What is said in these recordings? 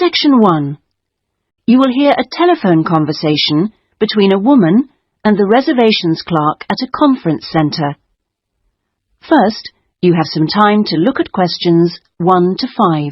Section 1. You will hear a telephone conversation between a woman and the reservations clerk at a conference centre. First, you have some time to look at questions 1 to 5.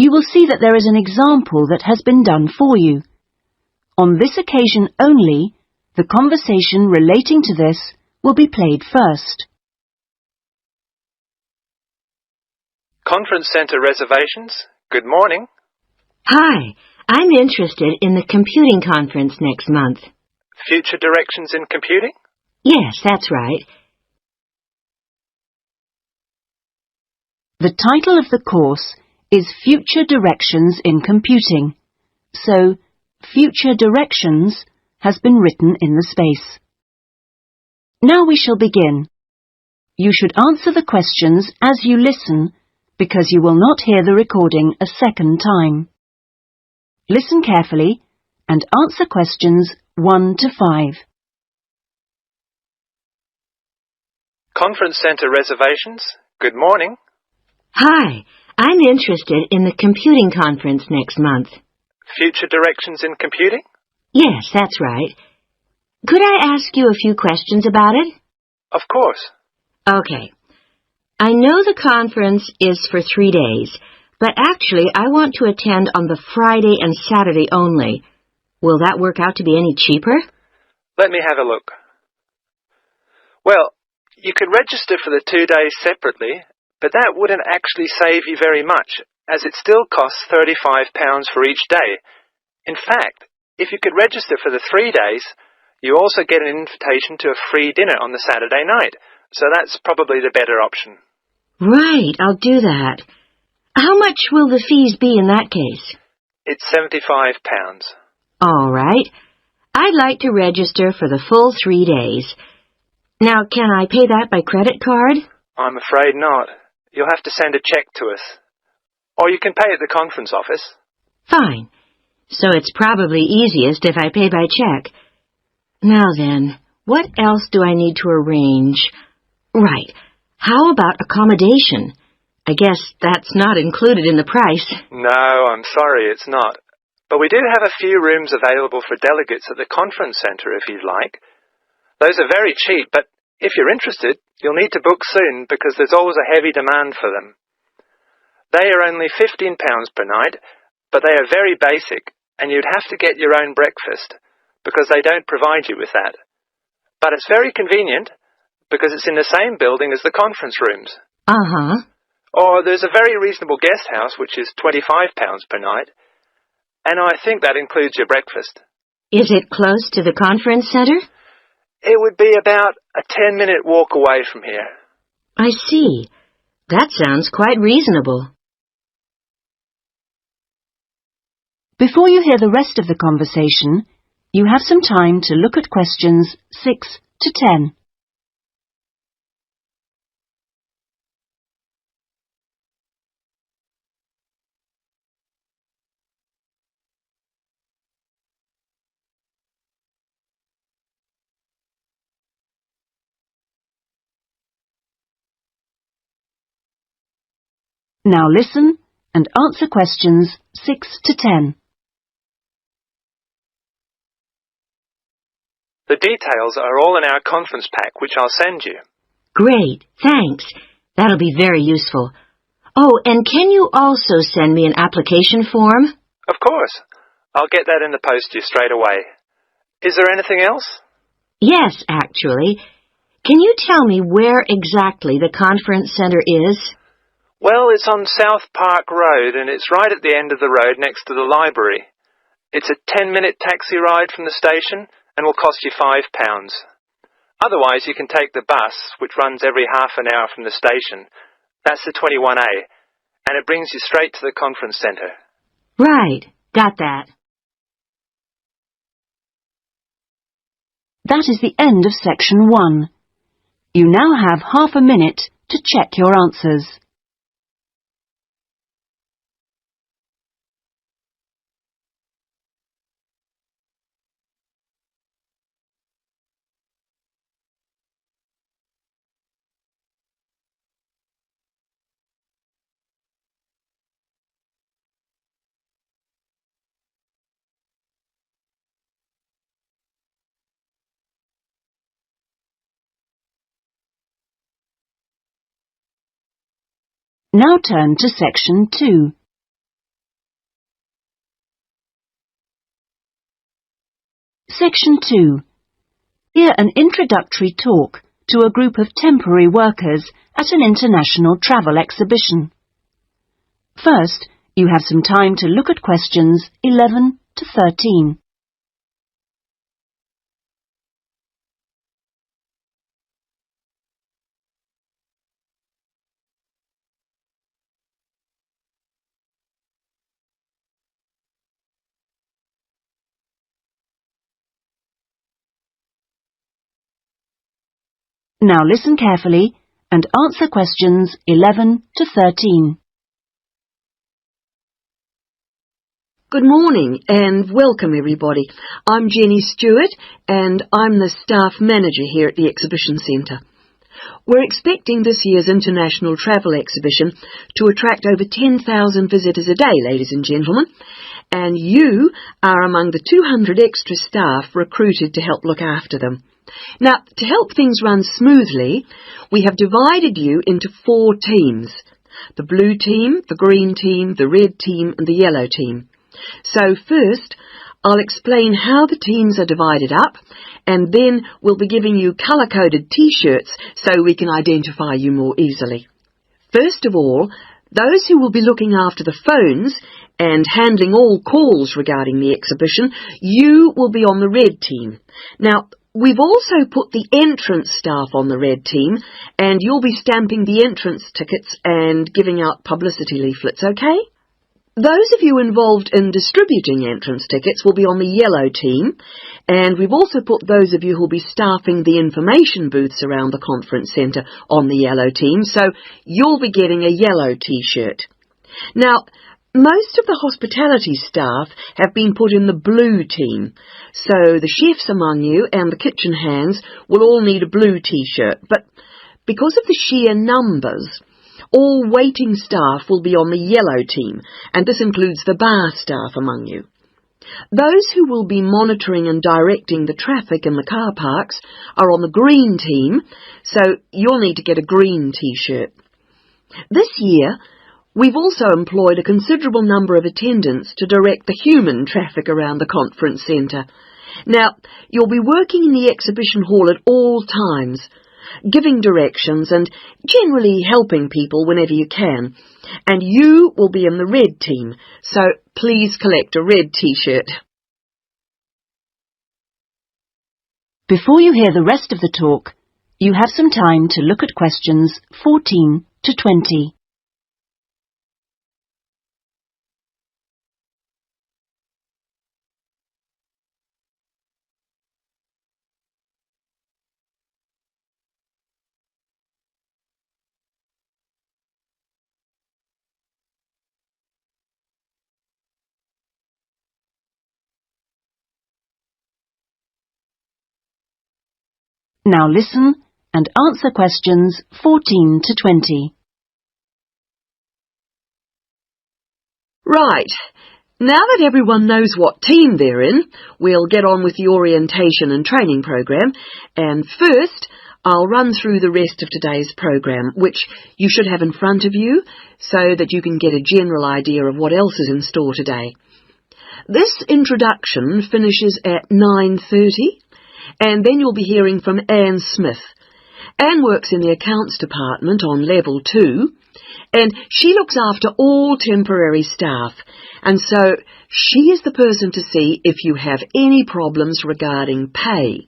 You will see that there is an example that has been done for you. On this occasion only, the conversation relating to this will be played first. Conference Centre reservations. Good morning. Hi, I'm interested in the computing conference next month. Future directions in computing? Yes, that's right. The title of the course is Future Directions in Computing, so Future Directions has been written in the space. Now we shall begin. You should answer the questions as you listen, because you will not hear the recording a second time. Listen carefully and answer questions 1 to 5. Conference Centre reservations. Good morning. Hi, I'm interested in the computing conference next month. Future directions in computing? Yes, that's right. Could I ask you a few questions about it? Of course. Okay. I know the conference is for 3 days, but actually I want to attend on the Friday and Saturday only. Will that work out to be any cheaper? Let me have a look. Well, you could register for the 2 days separately, but that wouldn't actually save you very much, as it still costs £35 for each day. In fact, if you could register for the 3 days, you also get an invitation to a free dinner on the Saturday night, so that's probably the better option. Right, I'll do that. How much will the fees be in that case? It's £75. All right. I'd like to register for the full 3 days. Now, can I pay that by credit card? I'm afraid not. You'll have to send a cheque to us. Or you can pay at the conference office. Fine. So it's probably easiest if I pay by cheque. Now then, what else do I need to arrange? Right. How about accommodation? I guess that's not included in the price. No, I'm sorry, it's not. But we do have a few rooms available for delegates at the conference centre if you'd like. Those are very cheap, but if you're interested, you'll need to book soon because there's always a heavy demand for them. They are only £15 per night, but they are very basic, and you'd have to get your own breakfast because they don't provide you with that. But it's very convenient because it's in the same building as the conference rooms. Uh-huh. Or there's a very reasonable guest house, which is £25 per night, and I think that includes your breakfast. Is it close to the conference centre? It would be about a 10-minute walk away from here. I see. That sounds quite reasonable. Before you hear the rest of the conversation, you have some time to look at questions 6 to 10. Now listen and answer questions 6 to 10. The details are all in our conference pack, which I'll send you. Great, thanks. That'll be very useful. Oh, and can you also send me an application form? Of course. I'll get that in the post to you straight away. Is there anything else? Yes, actually. Can you tell me where exactly the conference centre is? Well, it's on South Park Road, and it's right at the end of the road next to the library. It's a 10-minute taxi ride from the station and will cost you £5. Otherwise, you can take the bus, which runs every half an hour from the station. That's the 21A, and it brings you straight to the conference centre. Right, got that. That is the end of section 1. You now have half a minute to check your answers. Now turn to section 2. Section 2. Hear an introductory talk to a group of temporary workers at an international travel exhibition. First, you have some time to look at questions 11 to 13. Now listen carefully and answer questions 11 to 13. Good morning and welcome everybody. I'm Jenny Stewart and I'm the staff manager here at the Exhibition Centre. We're expecting this year's International Travel Exhibition to attract over 10,000 visitors a day, ladies and gentlemen, and you are among the 200 extra staff recruited to help look after them. Now, to help things run smoothly, we have divided you into 4 teams: the blue team, the green team, the red team and the yellow team. So first, I'll explain how the teams are divided up, and then we'll be giving you colour-coded T-shirts so we can identify you more easily. First of all, those who will be looking after the phones and handling all calls regarding the exhibition, you will be on the red team. Now, we've also put the entrance staff on the red team, and you'll be stamping the entrance tickets and giving out publicity leaflets, okay? Those of you involved in distributing entrance tickets will be on the yellow team, and we've also put those of you who'll be staffing the information booths around the conference centre on the yellow team, so you'll be getting a yellow T-shirt. Now, most of the hospitality staff have been put in the blue team, so the chefs among you and the kitchen hands will all need a blue T-shirt, but because of the sheer numbers, all waiting staff will be on the yellow team, and this includes the bar staff among you. Those who will be monitoring and directing the traffic in the car parks are on the green team, so you'll need to get a green T-shirt. This year, we've also employed a considerable number of attendants to direct the human traffic around the conference centre. Now, you'll be working in the exhibition hall at all times, giving directions and generally helping people whenever you can. And you will be in the red team, so please collect a red T-shirt. Before you hear the rest of the talk, you have some time to look at questions 14 to 20. Now listen and answer questions 14 to 20. Right. Now that everyone knows what team they're in, we'll get on with the orientation and training program. And first, I'll run through the rest of today's program, which you should have in front of you so that you can get a general idea of what else is in store today. This introduction finishes at 9:30. And then you'll be hearing from Anne Smith. Anne works in the accounts department on level 2, and she looks after all temporary staff, and so she is the person to see if you have any problems regarding pay.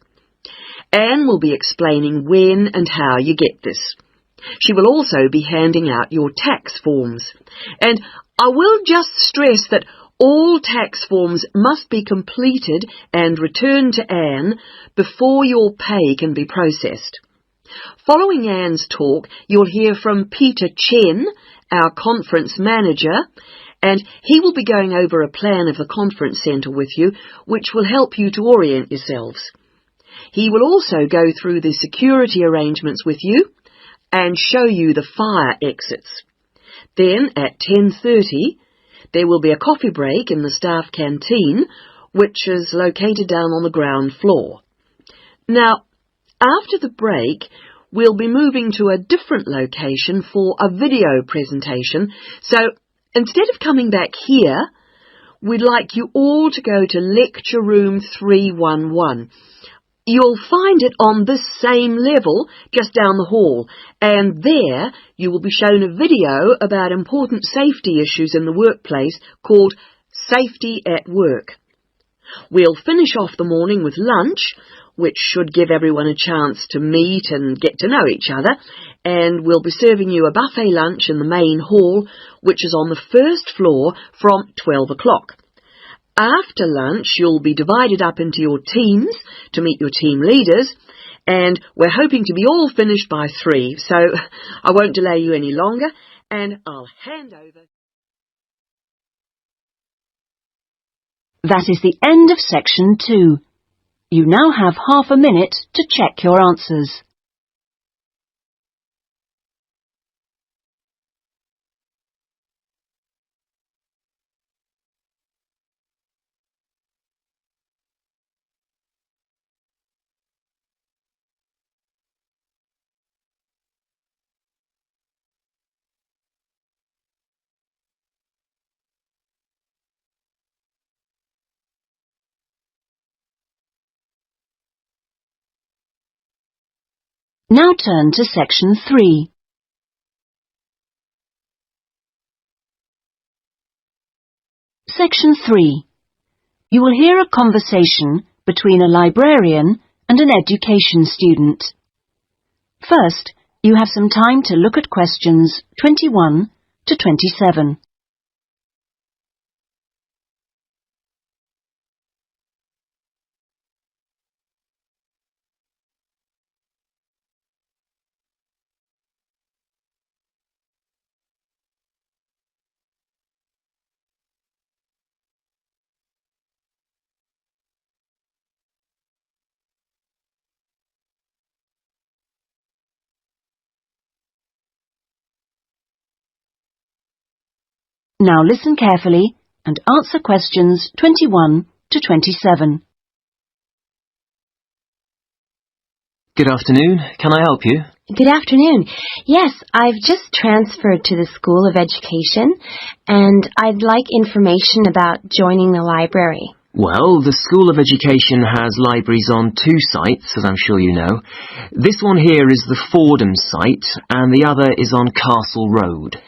Anne will be explaining when and how you get this. She will also be handing out your tax forms. And I will just stress that All tax forms must be completed and returned to Anne before your pay can be processed. Following Anne's talk, you'll hear from Peter Chen, our conference manager, and he will be going over a plan of the conference centre with you, which will help you to orient yourselves. He will also go through the security arrangements with you and show you the fire exits. Then, at 10:30, there will be a coffee break in the staff canteen, which is located down on the ground floor. Now, after the break, we'll be moving to a different location for a video presentation, so instead of coming back here, we'd like you all to go to Lecture Room 311. You'll find it on this same level, just down the hall, and there you will be shown a video about important safety issues in the workplace called Safety at Work. We'll finish off the morning with lunch, which should give everyone a chance to meet and get to know each other, and we'll be serving you a buffet lunch in the main hall, which is on the first floor from 12 o'clock. After lunch, you'll be divided up into your teams to meet your team leaders, and we're hoping to be all finished by 3, so I won't delay you any longer, and I'll hand over. That is the end of section 2. You now have half a minute to check your answers. Now turn to section 3. Section 3. You will hear a conversation between a librarian and an education student. First, you have some time to look at questions 21 to 27. Now listen carefully and answer questions 21 to 27. Good afternoon. Can I help you? Good afternoon. Yes, I've just transferred to the School of Education, and I'd like information about joining the library. Well, the School of Education has libraries on 2 sites, as I'm sure you know. This one here is the Fordham site, and the other is on Castle Road.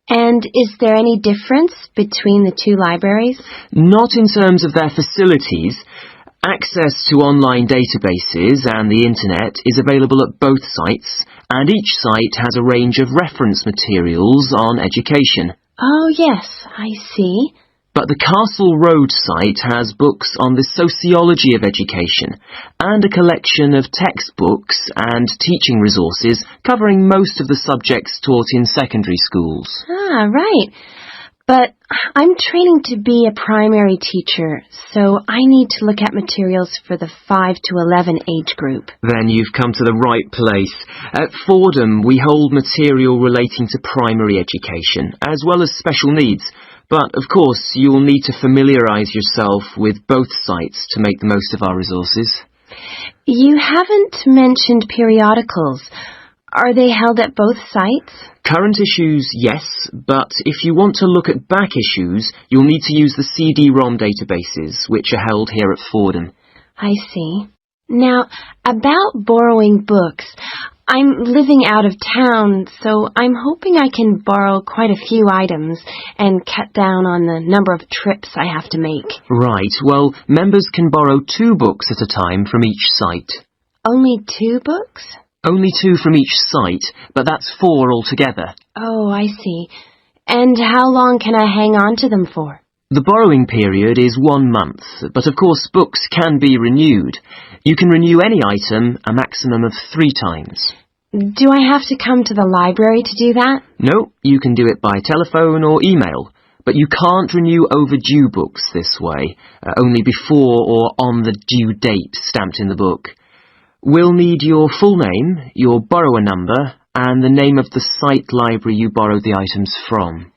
And is there any difference between the 2 libraries? Not in terms of their facilities. Access to online databases and the internet is available at both sites, and each site has a range of reference materials on education. Oh, yes, I see. But the Castle Road site has books on the sociology of education and a collection of textbooks and teaching resources covering most of the subjects taught in secondary schools. Ah, right. But I'm training to be a primary teacher, so I need to look at materials for the 5 to 11 age group. Then you've come to the right place. At Fordham, we hold material relating to primary education, as well as special needs. But, of course, you'll need to familiarise yourself with both sites to make the most of our resources. You haven't mentioned periodicals. Are they held at both sites? Current issues, yes, but if you want to look at back issues, you'll need to use the CD-ROM databases, which are held here at Fordham. I see. Now, about borrowing books, I'm living out of town, so I'm hoping I can borrow quite a few items and cut down on the number of trips I have to make. Right, well, members can borrow 2 books at a time from each site. Only 2 books? Only 2 from each site, but that's 4 altogether. Oh, I see. And how long can I hang on to them for? The borrowing period is 1 month, but of course books can be renewed. You can renew any item a maximum of 3 times. Do I have to come to the library to do that? No, you can do it by telephone or email, but you can't renew overdue books this way, only before or on the due date stamped in the book. We'll need your full name, your borrower number, and the name of the site library you borrowed the items from.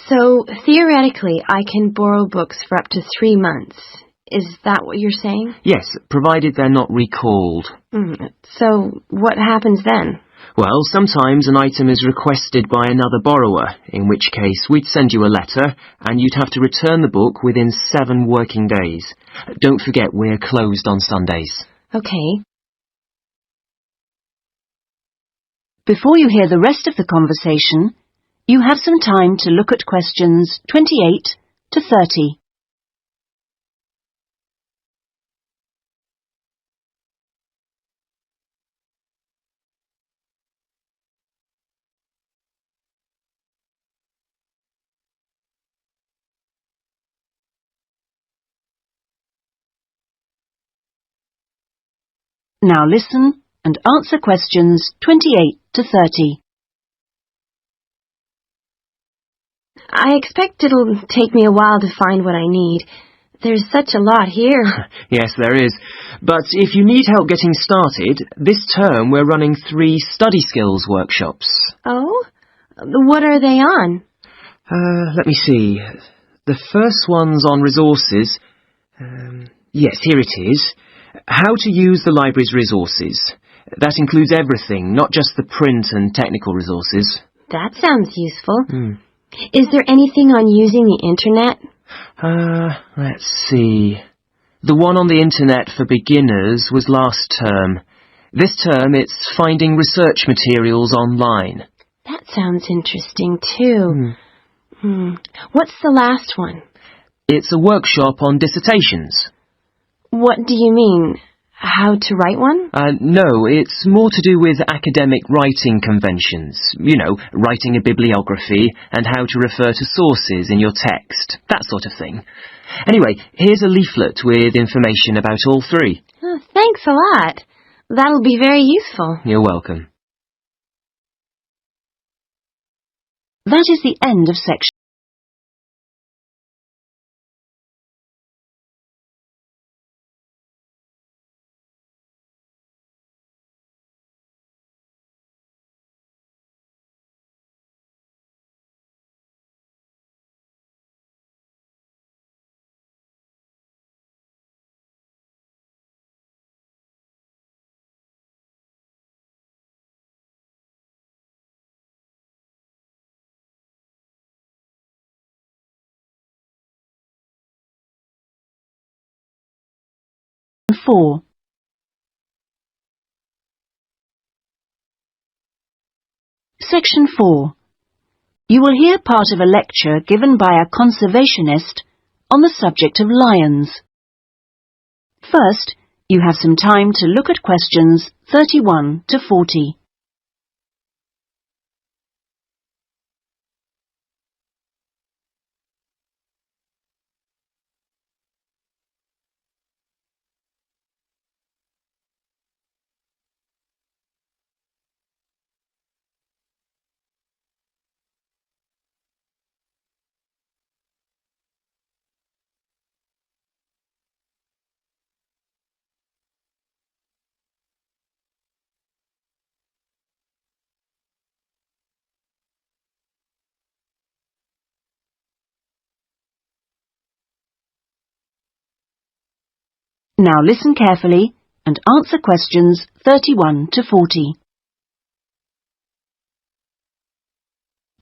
So, theoretically, I can borrow books for up to 3 months. Is that what you're saying? Yes, provided they're not recalled. So, what happens then? Well, sometimes an item is requested by another borrower, in which case we'd send you a letter and you'd have to return the book within 7 working days. Don't forget we're closed on Sundays. Okay. Before you hear the rest of the conversation, you have some time to look at questions 28 to 30. Now listen and answer questions 28 to 30. I expect it'll take me a while to find what I need. There's such a lot here. Yes, there is. But if you need help getting started, this term we're running 3 study skills workshops. Oh? What are they on? Let me see. The first one's on resources. Yes, here it is. How to use the library's resources. That includes everything, not just the print and technical resources. That sounds useful. Is there anything on using the internet? Let's see. The one on the internet for beginners was last term. This term it's finding research materials online. That sounds interesting too. What's the last one? It's a workshop on dissertations. What do you mean? How to write one? No, it's more to do with academic writing conventions. You know, writing a bibliography and how to refer to sources in your text, that sort of thing. Anyway, here's a leaflet with information about all 3. Oh, thanks a lot. That'll be very useful. You're welcome. That is the end of section. Four. Section 4. You will hear part of a lecture given by a conservationist on the subject of lions. First, you have some time to look at questions 31 to 40. Now listen carefully and answer questions 31 to 40.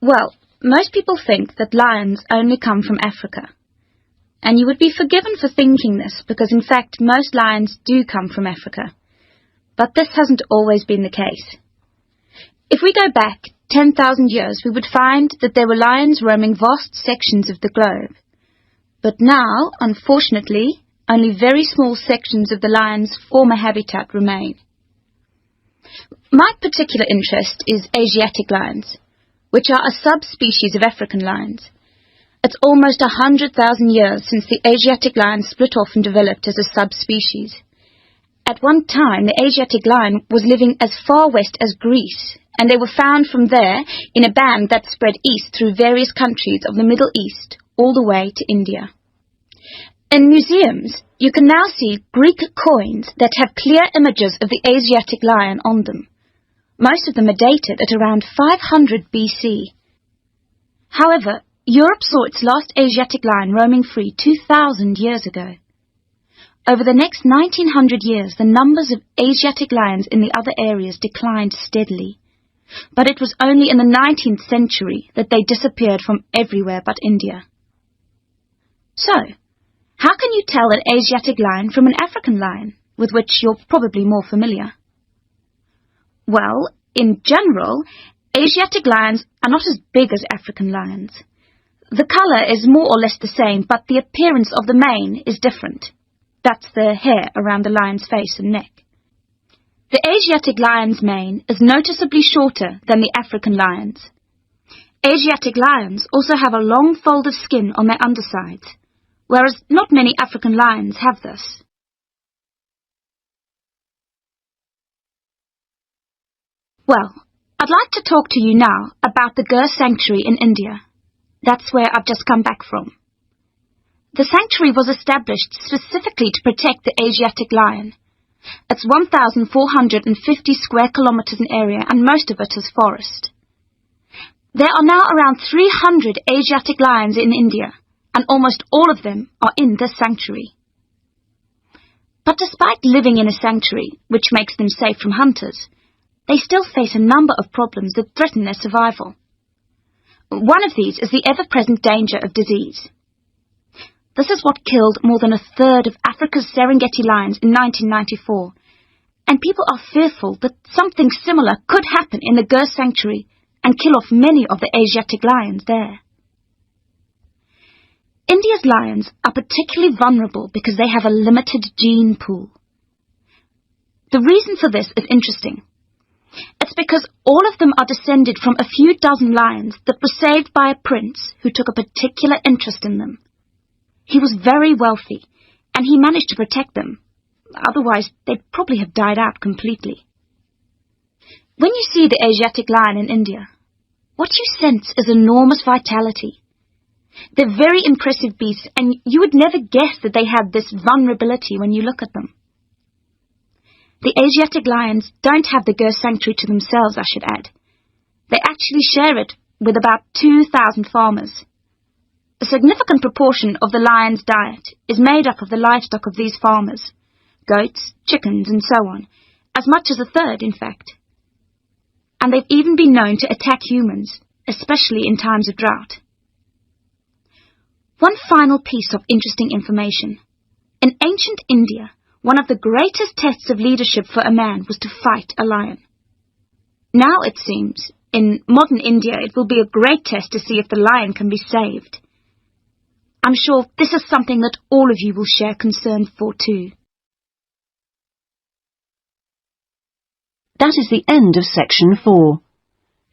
Well, most people think that lions only come from Africa. And you would be forgiven for thinking this, because in fact most lions do come from Africa. But this hasn't always been the case. If we go back 10,000 years, we would find that there were lions roaming vast sections of the globe. But now, unfortunately, only very small sections of the lion's former habitat remain. My particular interest is Asiatic lions, which are a subspecies of African lions. It's almost 100,000 years since the Asiatic lion split off and developed as a subspecies. At one time, the Asiatic lion was living as far west as Greece, and they were found from there in a band that spread east through various countries of the Middle East, all the way to India. In museums, you can now see Greek coins that have clear images of the Asiatic lion on them. Most of them are dated at around 500 BC. However, Europe saw its last Asiatic lion roaming free 2,000 years ago. Over the next 1900 years, the numbers of Asiatic lions in the other areas declined steadily. But it was only in the 19th century that they disappeared from everywhere but India. So, how can you tell an Asiatic lion from an African lion, with which you're probably more familiar? Well, in general, Asiatic lions are not as big as African lions. The colour is more or less the same, but the appearance of the mane is different. That's the hair around the lion's face and neck. The Asiatic lion's mane is noticeably shorter than the African lion's. Asiatic lions also have a long fold of skin on their undersides, whereas not many African lions have this. Well, I'd like to talk to you now about the Gir Sanctuary in India. That's where I've just come back from. The sanctuary was established specifically to protect the Asiatic lion. It's 1,450 square kilometres in area, and most of it is forest. There are now around 300 Asiatic lions in India, and almost all of them are in this sanctuary. But despite living in a sanctuary, which makes them safe from hunters, they still face a number of problems that threaten their survival. One of these is the ever-present danger of disease. This is what killed more than a third of Africa's Serengeti lions in 1994, and people are fearful that something similar could happen in the Gir Sanctuary and kill off many of the Asiatic lions there. India's lions are particularly vulnerable because they have a limited gene pool. The reason for this is interesting. It's because all of them are descended from a few dozen lions that were saved by a prince who took a particular interest in them. He was very wealthy, and he managed to protect them. Otherwise, they'd probably have died out completely. When you see the Asiatic lion in India, what you sense is enormous vitality. They're very impressive beasts, and you would never guess that they had this vulnerability when you look at them. The Asiatic lions don't have the Gir Sanctuary to themselves, I should add. They actually share it with about 2,000 farmers. A significant proportion of the lion's diet is made up of the livestock of these farmers, goats, chickens, and so on, as much as a third, in fact. And they've even been known to attack humans, especially in times of drought. One final piece of interesting information. In ancient India, one of the greatest tests of leadership for a man was to fight a lion. Now, it seems, in modern India, it will be a great test to see if the lion can be saved. I'm sure this is something that all of you will share concern for too. That is the end of section 4.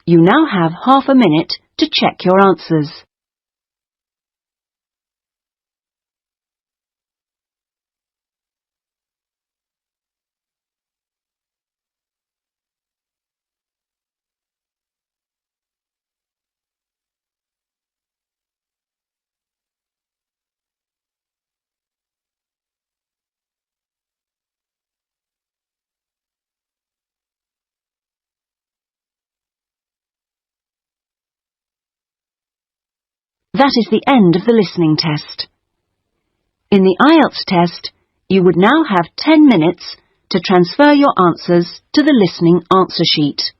You now have half a minute to check your answers. That is the end of the listening test. In the Ielts test, you would now have 10 minutes to transfer your answers to the listening answer sheet.